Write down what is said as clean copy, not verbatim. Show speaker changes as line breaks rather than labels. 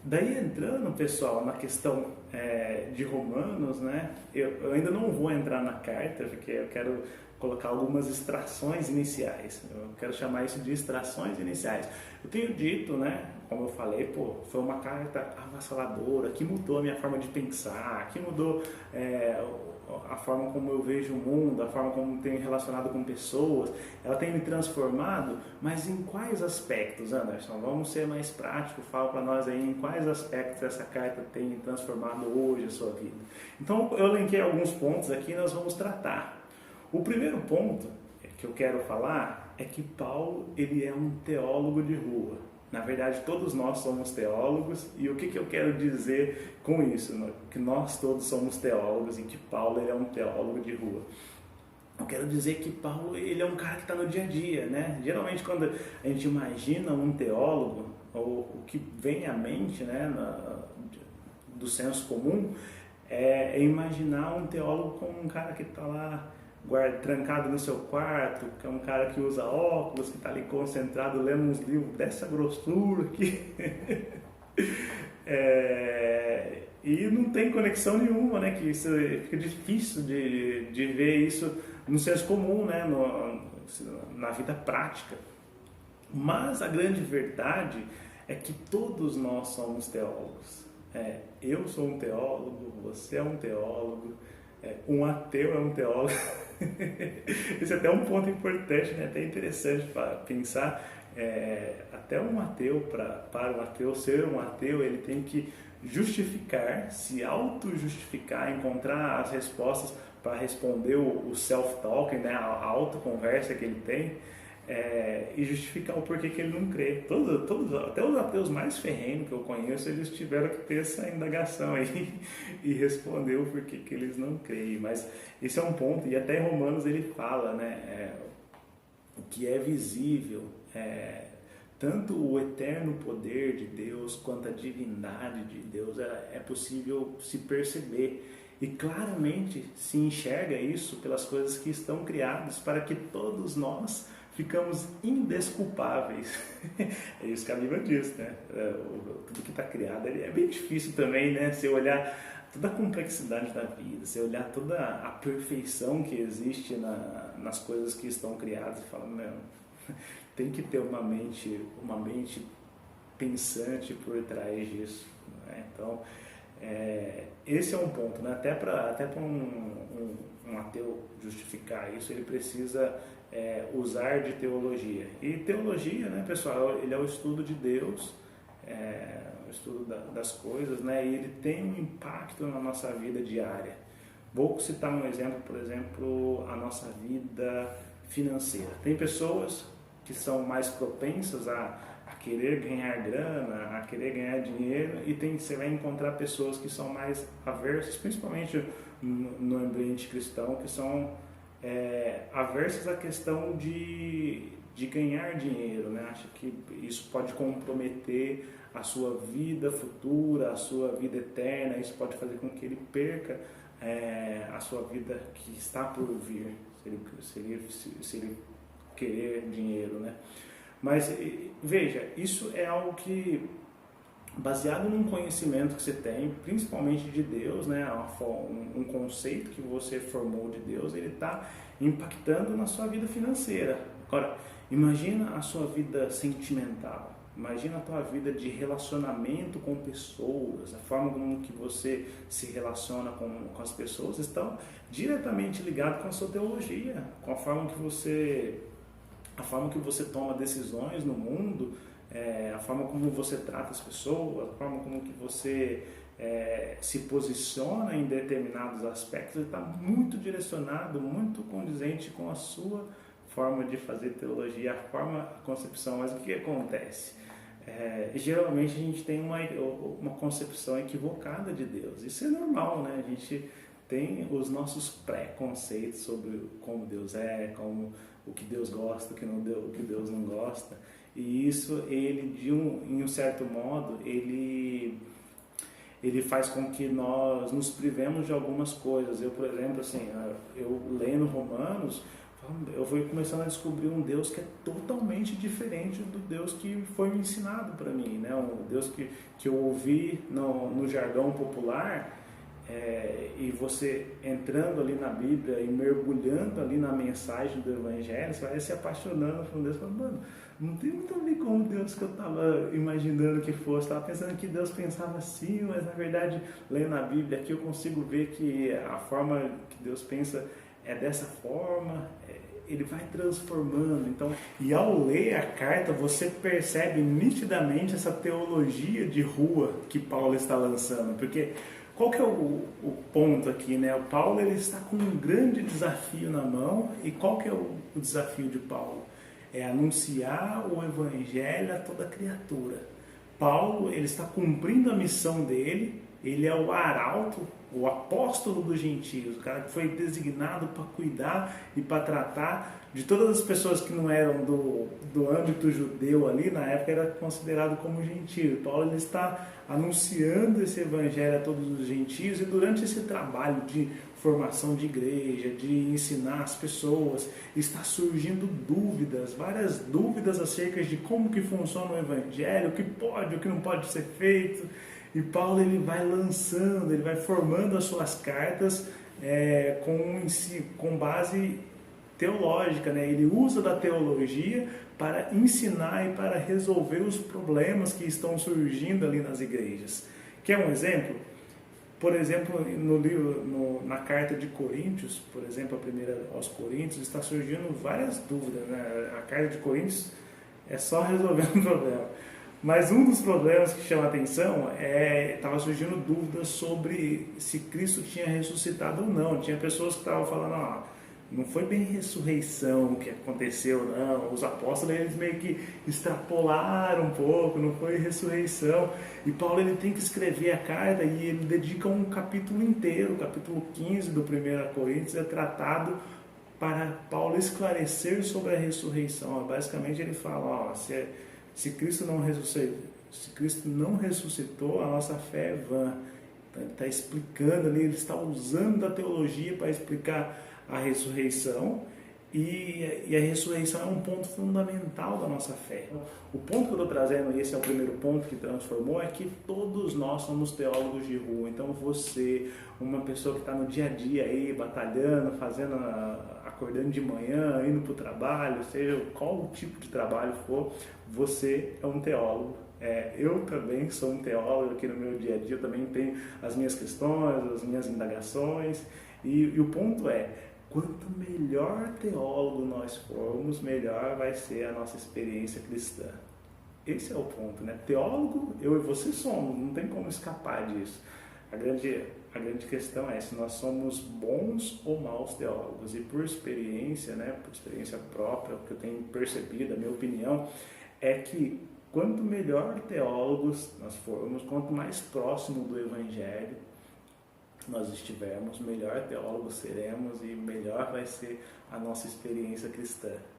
Daí entrando, pessoal, na questão de Romanos, né? Eu ainda não vou entrar na carta, porque eu quero colocar algumas extrações iniciais. Eu quero chamar isso de extrações iniciais. Eu tenho dito, né? Como eu falei, pô, foi uma carta avassaladora, que mudou a minha forma de pensar, que mudou a forma como eu vejo o mundo, a forma como tenho relacionado com pessoas. Ela tem me transformado, mas em quais aspectos, Anderson? Vamos ser mais práticos, fala para nós aí em quais aspectos essa carta tem transformado hoje a sua vida. Então eu elenquei alguns pontos aqui e nós vamos tratar. O primeiro ponto que eu quero falar é que Paulo ele é um teólogo de rua. Na verdade, todos nós somos teólogos, e o que eu quero dizer com isso? Que nós todos somos teólogos e que Paulo ele é um teólogo de rua. Eu quero dizer que Paulo ele é um cara que está no dia a dia, né? Geralmente quando a gente imagina um teólogo, ou o que vem à mente, né, do senso comum, é imaginar um teólogo como um cara que está lá trancado no seu quarto, que é um cara que usa óculos, que está ali concentrado lendo uns livros dessa grossura aqui. E não tem conexão nenhuma, né? Que isso fica difícil de ver isso no senso comum, né? Na vida prática. Mas a grande verdade é que todos nós somos teólogos. Eu sou um teólogo, você é um teólogo, um ateu é um teólogo. Esse é até um ponto importante, né? Até interessante para pensar. Até um ateu, para um ateu ser um ateu, ele tem que justificar, se auto-justificar, encontrar as respostas para responder o self-talking, né? A autoconversa que ele tem. E justificar o porquê que ele não crê. Até os ateus mais ferrenhos que eu conheço, eles tiveram que ter essa indagação aí e responder o porquê que eles não creem. Mas esse é um ponto, e até em Romanos ele fala, né, o que é visível, tanto o eterno poder de Deus quanto a divindade de Deus é possível se perceber. E claramente se enxerga isso pelas coisas que estão criadas para que todos nós ficamos indesculpáveis. É isso que a Bíblia diz, né? Tudo que está criado é bem difícil também, né? Se olhar toda a complexidade da vida, se olhar toda a perfeição que existe nas coisas que estão criadas e falar, meu, tem que ter uma mente pensante por trás disso, né? Então, esse é um ponto, né? Até para um ateu justificar isso, ele precisa usar de teologia. E teologia, né, pessoal, ele é o estudo de Deus, o estudo das coisas, né? E ele tem um impacto na nossa vida diária. Vou citar um exemplo, por exemplo, a nossa vida financeira. Tem pessoas que são mais propensas a querer ganhar grana, a querer ganhar dinheiro, e você vai encontrar pessoas que são mais aversas, principalmente no ambiente cristão, que são aversas à questão de ganhar dinheiro, né? Acha que isso pode comprometer a sua vida futura, a sua vida eterna, isso pode fazer com que ele perca a sua vida que está por vir, se ele querer dinheiro, né? Mas veja, isso é algo que, baseado num conhecimento que você tem, principalmente de Deus, né, um conceito que você formou de Deus, ele está impactando na sua vida financeira. Agora, imagina a sua vida sentimental, imagina a tua vida de relacionamento com pessoas, a forma como que você se relaciona com as pessoas estão diretamente ligados com a sua teologia, com a forma que você toma decisões no mundo, a forma como você trata as pessoas, a forma como que você se posiciona em determinados aspectos, está muito direcionado, muito condizente com a sua forma de fazer teologia, a concepção. Mas o que acontece? Geralmente a gente tem uma concepção equivocada de Deus. Isso é normal, né? A gente tem os nossos preconceitos sobre como Deus é, como o que Deus gosta, o que Deus não gosta. E isso, em um certo modo, ele faz com que nós nos privemos de algumas coisas. Eu, por exemplo, assim, eu lendo Romanos, eu fui começando a descobrir um Deus que é totalmente diferente do Deus que foi me ensinado para mim, né? Um Deus que eu ouvi no jargão popular, e você entrando ali na Bíblia e mergulhando ali na mensagem do Evangelho, você vai se apaixonando por um Deus, falando, mano, não tem muito a ver com o Deus que eu estava imaginando que fosse, estava pensando que Deus pensava assim, mas na verdade, lendo a Bíblia aqui eu consigo ver que a forma que Deus pensa é dessa forma, ele vai transformando. Então, e ao ler a carta, você percebe nitidamente essa teologia de rua que Paulo está lançando, porque qual que é o ponto aqui, né? O Paulo ele está com um grande desafio na mão, e qual que é o desafio de Paulo? É anunciar o evangelho a toda criatura. Paulo ele está cumprindo a missão dele, ele é o arauto, o apóstolo dos gentios, o cara que foi designado para cuidar e para tratar de todas as pessoas que não eram do âmbito judeu ali, na época era considerado como gentio. Paulo ele está anunciando esse evangelho a todos os gentios, e durante esse trabalho de formação de igreja, de ensinar as pessoas, está surgindo dúvidas, várias dúvidas acerca de como que funciona o evangelho, o que pode, o que não pode ser feito. E Paulo ele vai lançando, ele vai formando as suas cartas com base teológica, né? Ele usa da teologia para ensinar e para resolver os problemas que estão surgindo ali nas igrejas. Quer um exemplo? Por exemplo, no livro, na carta de Coríntios, por exemplo, a primeira aos Coríntios, está surgindo várias dúvidas, né? A carta de Coríntios é só resolvendo um problema. Mas um dos problemas que chama a atenção estava surgindo dúvidas sobre se Cristo tinha ressuscitado ou não. Tinha pessoas que estavam falando, não foi bem ressurreição que aconteceu, não. Os apóstolos eles meio que extrapolaram um pouco, não foi ressurreição. E Paulo ele tem que escrever a carta e ele dedica um capítulo inteiro, o capítulo 15 do 1 Coríntios é tratado para Paulo esclarecer sobre a ressurreição. Basicamente ele fala, se Cristo não ressuscitou, a nossa fé é vã. Então, ele está explicando ali, ele está usando da teologia para explicar a ressurreição, e a ressurreição é um ponto fundamental da nossa fé. O ponto que eu estou trazendo, e esse é o primeiro ponto que transformou, é que todos nós somos teólogos de rua. Então você, uma pessoa que está no dia a dia aí, batalhando, acordando de manhã, indo para o trabalho, seja qual tipo de trabalho for, você é um teólogo. Eu também sou um teólogo aqui no meu dia a dia, eu também tenho as minhas questões, as minhas indagações, e o ponto é, quanto melhor teólogo nós formos, melhor vai ser a nossa experiência cristã. Esse é o ponto, né? Teólogo, eu e você somos, não tem como escapar disso. A grande questão é se nós somos bons ou maus teólogos. E por experiência, né, por experiência própria, o que eu tenho percebido, a minha opinião, é que quanto melhor teólogos nós formos, quanto mais próximo do Evangelho nós estivermos, melhor teólogos seremos e melhor vai ser a nossa experiência cristã.